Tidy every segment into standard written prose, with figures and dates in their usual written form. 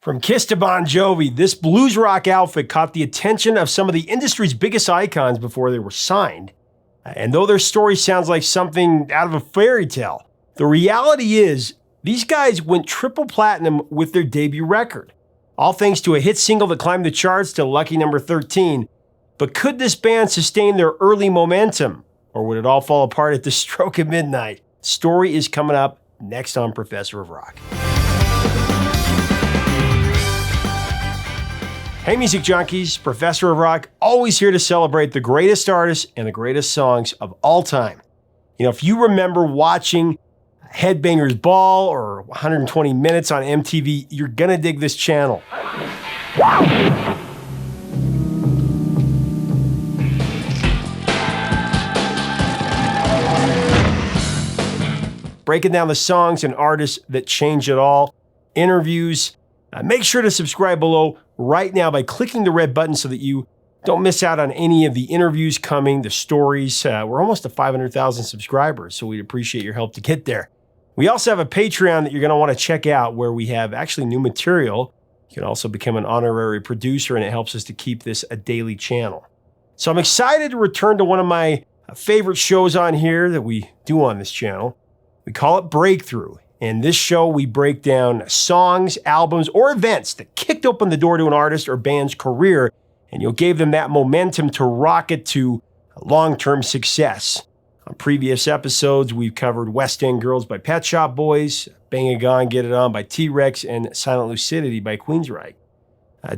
From Kiss to Bon Jovi, this blues rock outfit caught the attention of some of the industry's biggest icons before they were signed. And though their story sounds like something out of a fairy tale, the reality is these guys went triple platinum with their debut record. All thanks to a hit single that climbed the charts to lucky number 13. But could this band sustain their early momentum? Or would it all fall apart at the stroke of midnight? Story is coming up next on Professor of Rock. Hey Music Junkies, Professor of Rock, always here to celebrate the greatest artists and the greatest songs of all time. If you remember watching Headbangers Ball or 120 Minutes on MTV, you're gonna dig this channel. Breaking down the songs and artists that change it all, interviews. Make sure to subscribe below right now by clicking the red button so that you don't miss out on any of the interviews coming, the stories. We're almost to 500,000 subscribers, so we'd appreciate your help to get there. We also have a Patreon that you're going to want to check out where we have actually new material. You can also become an honorary producer, and it helps us to keep this a daily channel. So I'm excited to return to one of my favorite shows on here that we do on this channel. We call it Breakthrough. In this show, we break down songs, albums, or events that kicked open the door to an artist or band's career, and gave them that momentum to rocket to long-term success. On previous episodes, we've covered West End Girls by Pet Shop Boys, Bang a Gone, Get It On by T-Rex, and Silent Lucidity by Queensryche.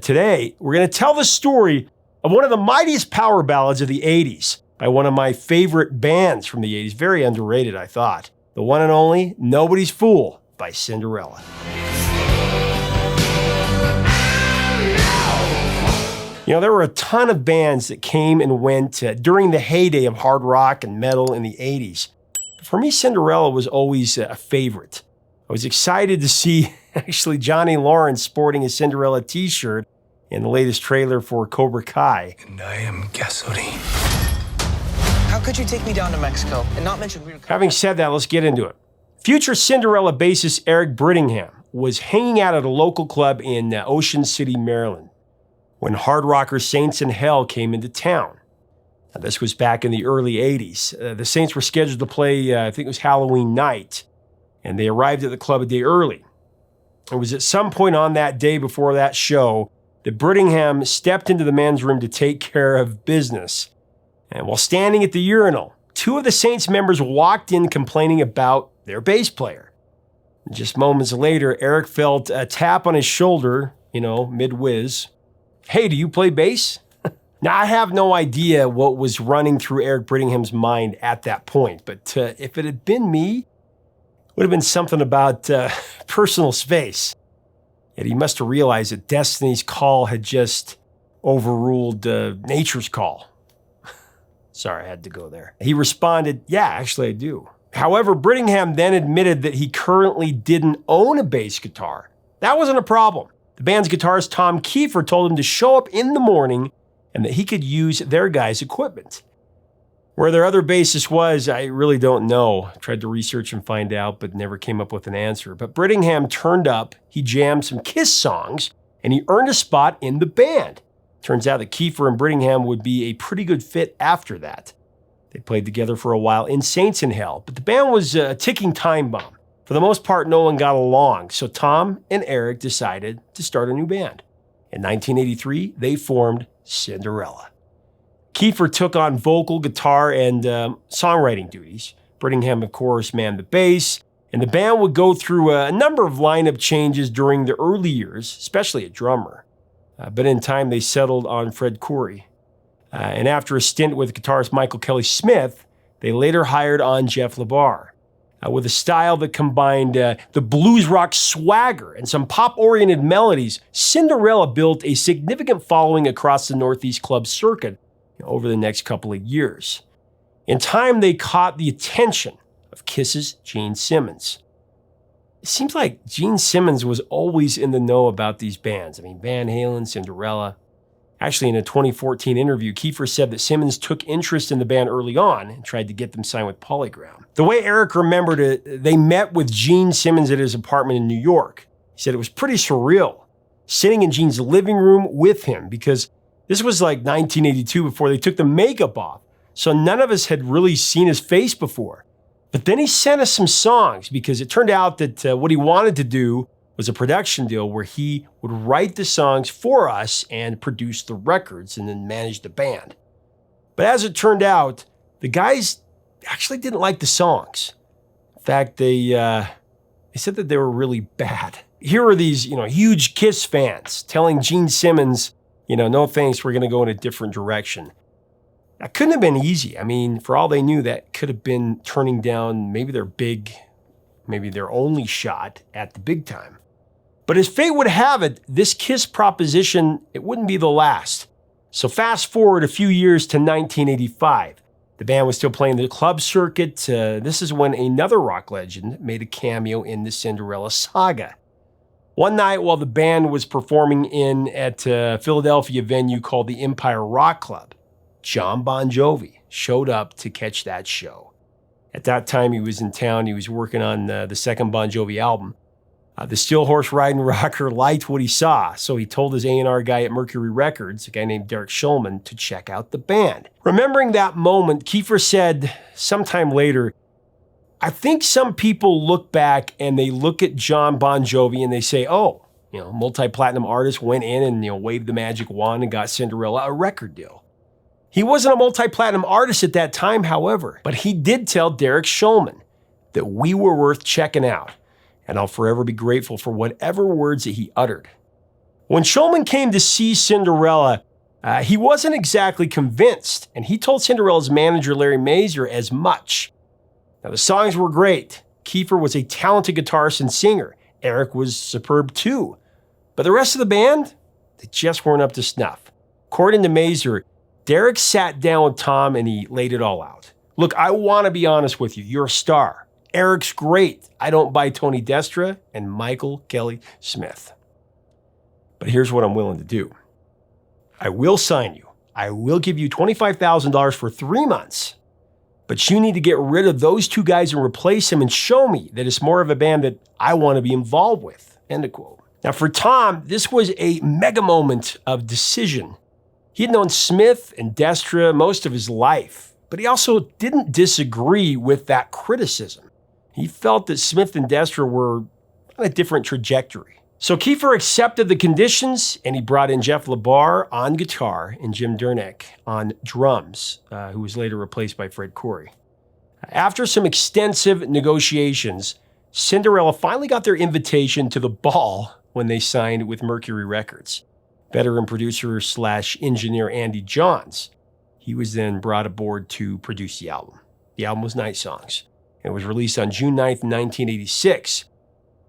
Today, we're going to tell the story of one of the mightiest power ballads of the 80s by one of my favorite bands from the 80s. Very underrated, I thought. The one and only Nobody's Fool by Cinderella. There were a ton of bands that came and went during the heyday of hard rock and metal in the 80s. For me, Cinderella was always a favorite. I was excited to see actually Johnny Lawrence sporting a Cinderella t-shirt in the latest trailer for Cobra Kai. And I am gasoline. How could you take me down to Mexico and not mention weird... Having said that, let's get into it. Future Cinderella bassist Eric Brittingham was hanging out at a local club in Ocean City, Maryland, when hard rocker Saints in Hell came into town. Now, this was back in the early 80s. The Saints were scheduled to play, I think it was Halloween night, and they arrived at the club a day early. It was at some point on that day before that show that Brittingham stepped into the men's room to take care of business. And while standing at the urinal, two of the Saints members walked in complaining about their bass player. Just moments later, Eric felt a tap on his shoulder, mid-whiz. Hey, do you play bass? Now, I have no idea what was running through Eric Brittingham's mind at that point, but if it had been me, it would have been something about personal space. Yet he must have realized that Destiny's call had just overruled nature's call. Sorry, I had to go there. He responded, yeah, actually I do. However, Brittingham then admitted that he currently didn't own a bass guitar. That wasn't a problem. The band's guitarist Tom Kiefer told him to show up in the morning and that he could use their guys' equipment. Where their other bassist was, I really don't know. I tried to research and find out, but never came up with an answer. But Brittingham turned up, he jammed some Kiss songs, and he earned a spot in the band. Turns out that Kiefer and Brittingham would be a pretty good fit after that. They played together for a while in Saints in Hell, but the band was a ticking time bomb. For the most part, no one got along, so Tom and Eric decided to start a new band. In 1983, they formed Cinderella. Kiefer took on vocal, guitar, and songwriting duties. Brittingham, of course, manned the bass, and the band would go through a number of lineup changes during the early years, especially a drummer. But in time, they settled on Fred Coury. And after a stint with guitarist Michael Kelly Smith, they later hired on Jeff LaBar. With a style that combined the blues rock swagger and some pop-oriented melodies, Cinderella built a significant following across the Northeast club circuit over the next couple of years. In time, they caught the attention of Kiss's Gene Simmons. It seems like Gene Simmons was always in the know about these bands. Van Halen, Cinderella. Actually, in a 2014 interview, Kiefer said that Simmons took interest in the band early on and tried to get them signed with Polygram. The way Eric remembered it, they met with Gene Simmons at his apartment in New York. He said it was pretty surreal. sitting in Gene's living room with him because this was like 1982 before they took the makeup off. So none of us had really seen his face before. But then he sent us some songs because it turned out that what he wanted to do was a production deal where he would write the songs for us and produce the records and then manage the band. But as it turned out, the guys actually didn't like the songs. In fact, they said that they were really bad. Here are these, huge Kiss fans telling Gene Simmons, no thanks, we're going to go in a different direction. That couldn't have been easy. I mean, for all they knew, that could have been turning down maybe their only shot at the big time. But as fate would have it, this Kiss proposition, it wouldn't be the last. So fast forward a few years to 1985. The band was still playing the club circuit. This is when another rock legend made a cameo in the Cinderella saga. One night while the band was performing at a Philadelphia venue called the Empire Rock Club, John Bon Jovi showed up to catch that show. At that time, he was in town. He was working on the second Bon Jovi album. The steel horse riding rocker liked what he saw, so he told his A&R guy at Mercury Records, a guy named Derek Shulman, to check out the band. Remembering that moment, Kiefer said sometime later, I think some people look back and they look at John Bon Jovi and they say, multi-platinum artist went in and waved the magic wand and got Cinderella a record deal. He wasn't a multi-platinum artist at that time, however, but he did tell Derek Shulman that we were worth checking out. And I'll forever be grateful for whatever words that he uttered. When Shulman came to see Cinderella, he wasn't exactly convinced, and he told Cinderella's manager, Larry Mazer, as much. Now, the songs were great. Kiefer was a talented guitarist and singer. Eric was superb too. But the rest of the band, they just weren't up to snuff. According to Mazer, Derek sat down with Tom and he laid it all out. Look, I want to be honest with you. You're a star. Eric's great. I don't buy Tony Destra and Michael Kelly Smith. But here's what I'm willing to do. I will sign you. I will give you $25,000 for 3 months. But you need to get rid of those two guys and replace them and show me that it's more of a band that I want to be involved with. End of quote. Now for Tom, this was a mega moment of decision. He had known Smith and Destra most of his life, but he also didn't disagree with that criticism. He felt that Smith and Destra were on a different trajectory. So Kiefer accepted the conditions, and he brought in Jeff LaBar on guitar and Jim Durnek on drums, who was later replaced by Fred Coury. After some extensive negotiations, Cinderella finally got their invitation to the ball when they signed with Mercury Records. Veteran producer / engineer Andy Johns, he was then brought aboard to produce the album. The album was Night Songs. It was released on June 9th, 1986.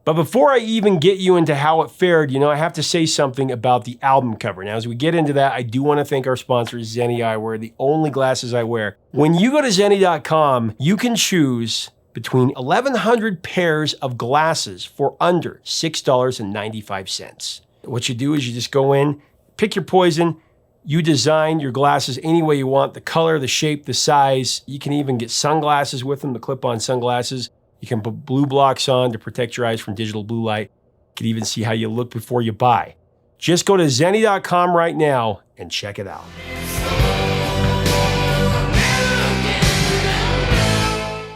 But before I even get you into how it fared, I have to say something about the album cover. Now, as we get into that, I do want to thank our sponsor, Zeni Eyewear, the only glasses I wear. When you go to Zeni.com, you can choose between 1,100 pairs of glasses for under $6.95. What you do is you just go in, pick your poison. You design your glasses any way you want, the color, the shape, the size. You can even get sunglasses with them, the clip-on sunglasses. You can put blue blocks on to protect your eyes from digital blue light. You can even see how you look before you buy. Just go to Zeni.com right now and check it out.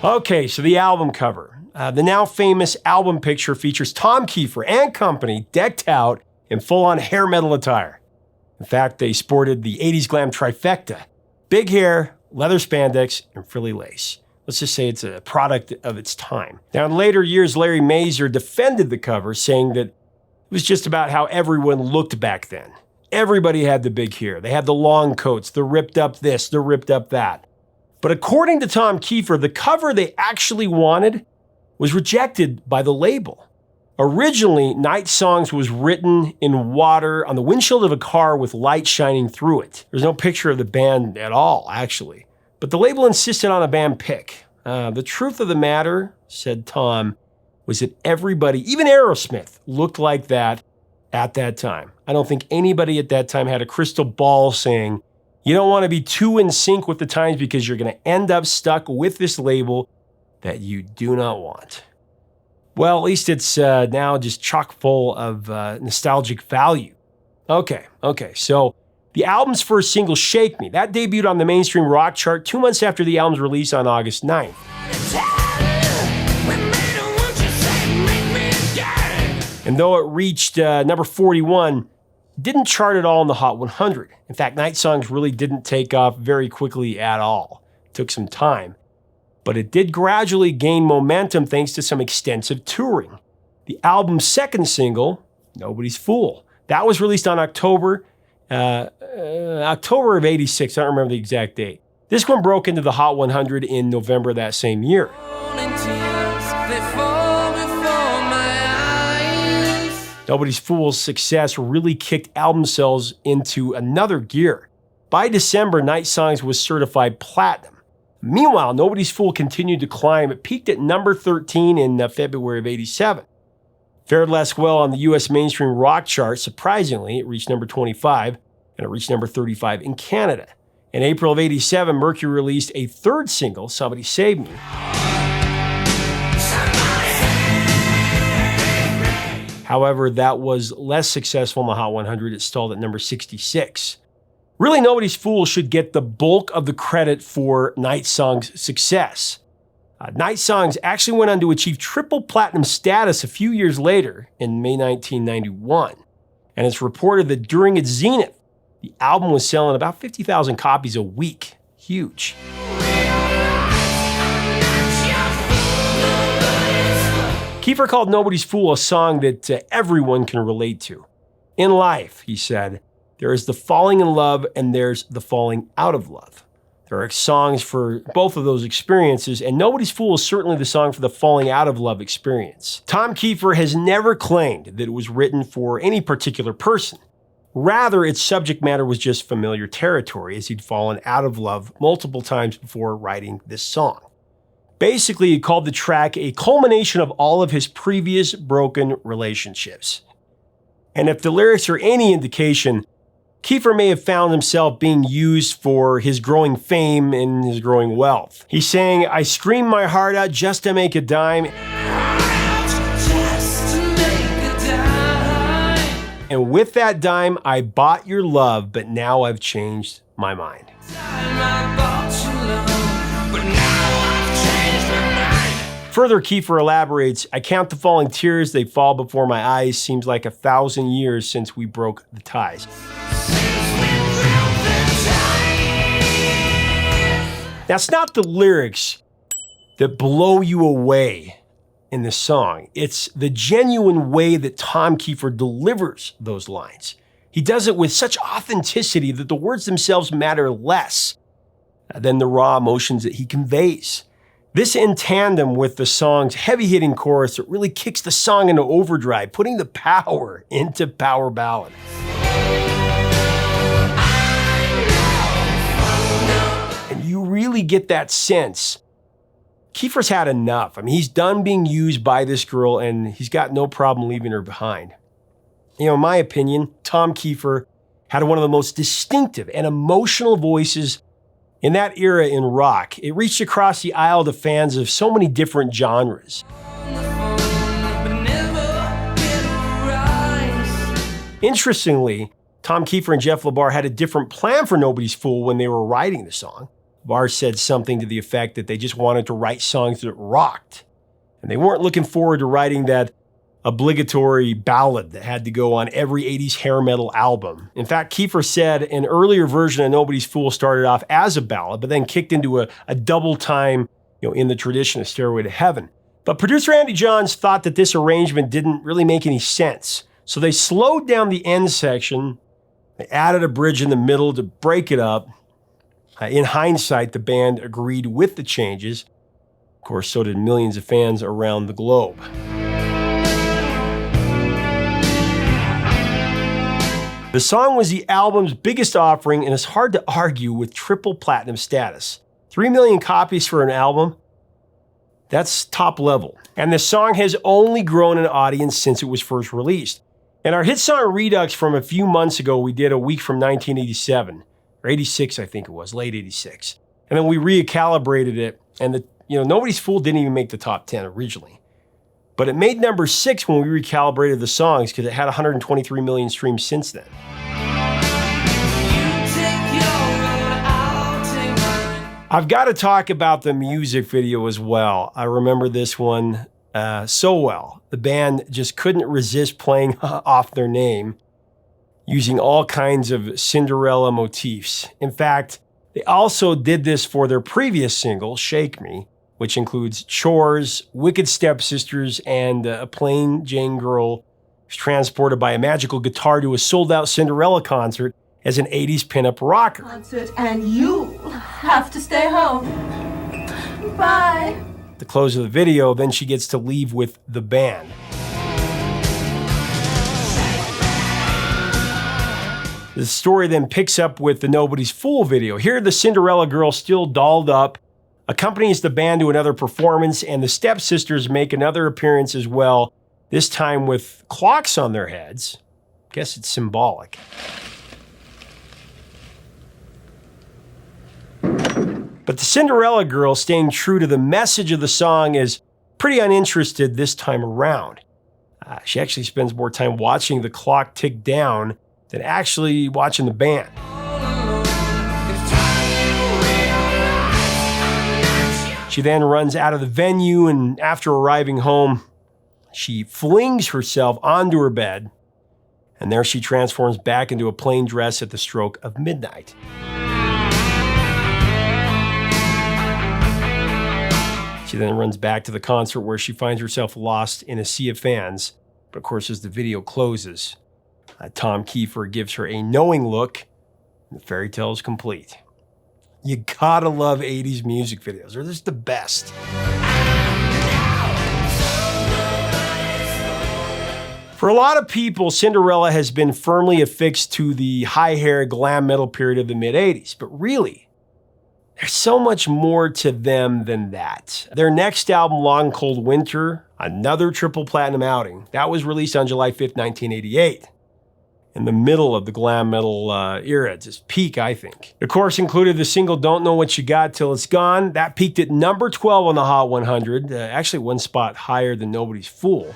Okay, so the album cover. The now famous album picture features Tom Kiefer and company decked out in full-on hair metal attire. In fact, they sported the 80s glam trifecta: big hair, leather spandex, and frilly lace. Let's just say it's a product of its time. Now, in later years, Larry Mazer defended the cover, saying that it was just about how everyone looked back then. Everybody had the big hair. They had the long coats, the ripped up this, the ripped up that. But according to Tom Kiefer, the cover they actually wanted was rejected by the label. Originally, Night Songs was written in water on the windshield of a car with light shining through it. There's no picture of the band at all, actually. But the label insisted on a band pic. The truth of the matter, said Tom, was that everybody, even Aerosmith, looked like that at that time. I don't think anybody at that time had a crystal ball saying, you don't want to be too in sync with the times because you're going to end up stuck with this label that you do not want. Well, at least it's now just chock full of nostalgic value. Okay, so the album's first single, Shake Me, that debuted on the mainstream rock chart 2 months after the album's release on August 9th. And though it reached number 41, it didn't chart at all in the Hot 100. In fact, Night Songs really didn't take off very quickly at all. It took some time. But it did gradually gain momentum thanks to some extensive touring. The album's second single, Nobody's Fool, that was released on October of '86. I don't remember the exact date. This one broke into the Hot 100 in November that same year. Nobody's Fool's success really kicked album sales into another gear. By December, Night Songs was certified platinum. Meanwhile, Nobody's Fool continued to climb. It peaked at number 13 in February of '87. Fared less well on the U.S. mainstream rock chart. Surprisingly, it reached number 25, and it reached number 35 in Canada. In April of '87, Mercury released a third single, Somebody Save Me. However, that was less successful in the Hot 100. It stalled at number 66. Really, Nobody's Fool should get the bulk of the credit for Night Songs' success. Night Songs actually went on to achieve triple platinum status a few years later in May 1991. And it's reported that during its zenith, the album was selling about 50,000 copies a week. Huge. Kiefer called Nobody's Fool a song that everyone can relate to. In life, he said, there is the falling in love and there's the falling out of love. There are songs for both of those experiences, and Nobody's Fool is certainly the song for the falling out of love experience. Tom Kiefer has never claimed that it was written for any particular person. Rather, its subject matter was just familiar territory, as he'd fallen out of love multiple times before writing this song. Basically, he called the track a culmination of all of his previous broken relationships. And if the lyrics are any indication, Kiefer may have found himself being used for his growing fame and his growing wealth. He's saying, I screamed my heart out just to make a dime. And with that dime, I bought your love, but now I've changed my mind. Further, Kiefer elaborates, I count the falling tears, they fall before my eyes, seems like 1,000 years since we broke the ties. Now, it's not the lyrics that blow you away in the song. It's the genuine way that Tom Kiefer delivers those lines. He does it with such authenticity that the words themselves matter less than the raw emotions that he conveys. This in tandem with the song's heavy-hitting chorus that really kicks the song into overdrive, putting the power into power ballad. And you really get that sense. Kiefer's had enough. I mean, he's done being used by this girl, and he's got no problem leaving her behind. You know, in my opinion, Tom Kiefer had one of the most distinctive and emotional voices in that era in rock. It reached across the aisle to fans of so many different genres. Interestingly, Tom Kiefer and Jeff LaBar had a different plan for Nobody's Fool when they were writing the song. LaBar said something to the effect that they just wanted to write songs that rocked. And they weren't looking forward to writing that obligatory ballad that had to go on every 80s hair metal album. In fact, Kiefer said an earlier version of Nobody's Fool started off as a ballad, but then kicked into a double time, in the tradition of Stairway to Heaven. But producer Andy Johns thought that this arrangement didn't really make any sense. So they slowed down the end section, they added a bridge in the middle to break it up. In hindsight, the band agreed with the changes. Of course, so did millions of fans around the globe. The song was the album's biggest offering, and it's hard to argue with triple platinum status. 3 million copies for an album, that's top level. And the song has only grown in audience since it was first released. And our hit song Redux from a few months ago, we did a week from 1987, or 86 I think it was, late 86. And then we recalibrated it, and Nobody's Fool didn't even make the top 10 originally. But it made number 6 when we recalibrated the songs because it had 123 million streams since then. I've got to talk about the music video as well. I remember this one so well. The band just couldn't resist playing off their name, using all kinds of Cinderella motifs. In fact, they also did this for their previous single, Shake Me, which includes chores, wicked stepsisters, and a plain Jane girl who's transported by a magical guitar to a sold-out Cinderella concert as an 80s pinup rocker. And you have to stay home. Bye. At the close of the video, then she gets to leave with the band. The story then picks up with the Nobody's Fool video. Here, the Cinderella girl, still dolled up, accompanies the band to another performance, and the stepsisters make another appearance as well, this time with clocks on their heads. Guess it's symbolic. But the Cinderella girl, staying true to the message of the song, is pretty uninterested this time around. She actually spends more time watching the clock tick down than actually watching the band. She then runs out of the venue, and after arriving home, she flings herself onto her bed, and there she transforms back into a plain dress at the stroke of midnight. She then runs back to the concert where she finds herself lost in a sea of fans. But of course, as the video closes, Tom Kiefer gives her a knowing look, and the fairy tale is complete. You gotta love 80s music videos. They're just the best. For a lot of people, Cinderella has been firmly affixed to the high-hair glam metal period of the mid-80s. But really, there's so much more to them than that. Their next album, Long Cold Winter, another triple platinum outing, that was released on July 5th, 1988. In the middle of the glam metal era, it's its peak, I think. Of course, included the single Don't Know What You Got Till It's Gone. That peaked at number 12 on the Hot 100, actually one spot higher than Nobody's Fool.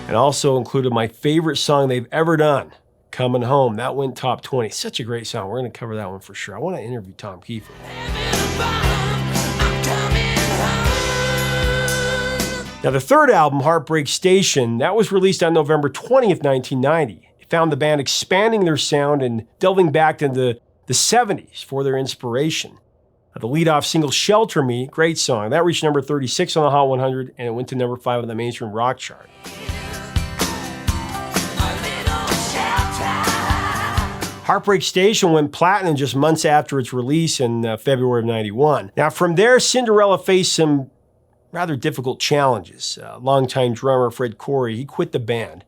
And also included my favorite song they've ever done, Coming Home. That went top 20. Such a great song. We're going to cover that one for sure. I want to interview Tom Kiefer. Now, the third album, Heartbreak Station, that was released on November 20th, 1990. It found the band expanding their sound and delving back into the 70s for their inspiration. The lead-off single, Shelter Me, great song. That reached number 36 on the Hot 100, and it went to number 5 on the mainstream rock chart. Heartbreak Station went platinum just months after its release in February of 91. Now, from there, Cinderella faced some rather difficult challenges. Longtime drummer Fred Coury, he quit the band.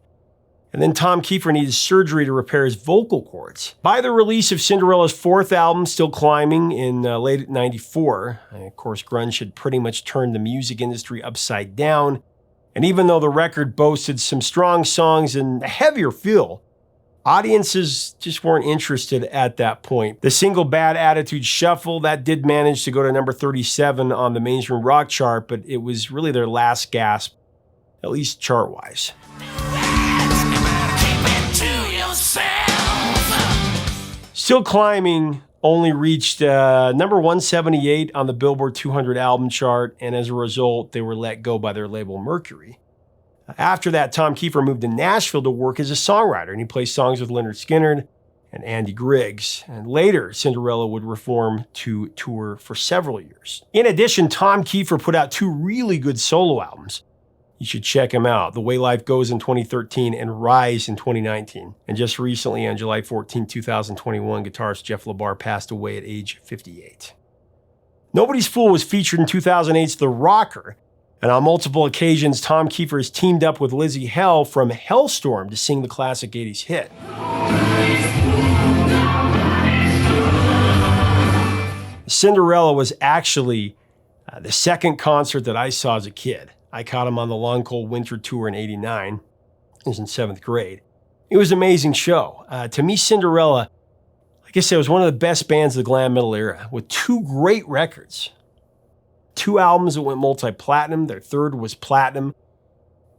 And then Tom Kiefer needed surgery to repair his vocal cords. By the release of Cinderella's fourth album, Still Climbing, in late 94, of course, grunge had pretty much turned the music industry upside down. And even though the record boasted some strong songs and a heavier feel, audiences just weren't interested at that point. The single Bad Attitude Shuffle, that did manage to go to number 37 on the mainstream rock chart, but it was really their last gasp, at least chart-wise. Still Climbing only reached number 178 on the Billboard 200 album chart, and as a result, they were let go by their label Mercury. After that, Tom Kiefer moved to Nashville to work as a songwriter, and he played songs with Leonard Skinner and Andy Griggs. And later, Cinderella would reform to tour for several years. In addition, Tom Kiefer put out 2 really good solo albums. You should check them out. The Way Life Goes in 2013 and Rise in 2019. And just recently, on July 14, 2021, guitarist Jeff LaBar passed away at age 58. Nobody's Fool was featured in 2008's The Rocker. And on multiple occasions, Tom Kiefer has teamed up with Lizzie Hell from Hellstorm to sing the classic 80s hit. Cinderella was actually the second concert that I saw as a kid. I caught him on the Long Cold Winter tour in '89. I was in 7th grade. It was an amazing show. To me, Cinderella, like I said, was one of the best bands of the glam metal era, with 2 great records. 2 albums that went multi-platinum. Their third was platinum.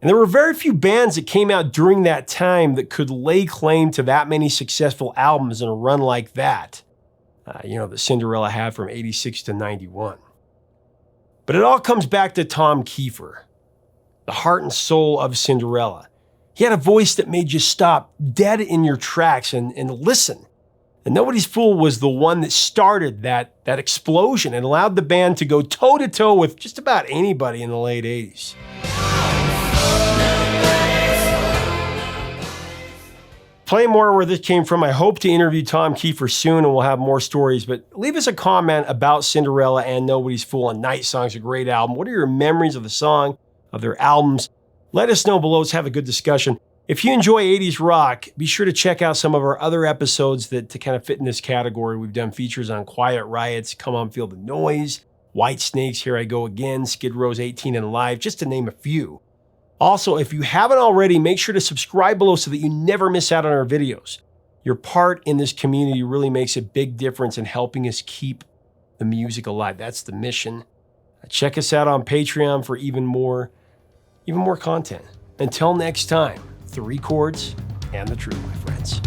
And there were very few bands that came out during that time that could lay claim to that many successful albums in a run like that. That Cinderella had from 86 to 91. But it all comes back to Tom Kiefer, the heart and soul of Cinderella. He had a voice that made you stop dead in your tracks and listen. And Nobody's Fool was the one that started that explosion and allowed the band to go toe-to-toe with just about anybody in the late 80s. Playing more where this came from, I hope to interview Tom Kiefer soon and we'll have more stories, but leave us a comment about Cinderella and Nobody's Fool and Night Song's a great album. What are your memories of the song, of their albums? Let us know below. Let's have a good discussion. If you enjoy 80s rock, be sure to check out some of our other episodes that to kind of fit in this category. We've done features on Quiet Riot's Come On Feel the Noise, White Snake's Here I Go Again, Skid Row's 18 and Alive, just to name a few. Also, if you haven't already, make sure to subscribe below so that you never miss out on our videos. Your part in this community really makes a big difference in helping us keep the music alive. That's the mission. Check us out on Patreon for even more content. Until next time, 3 chords and the truth, my friends.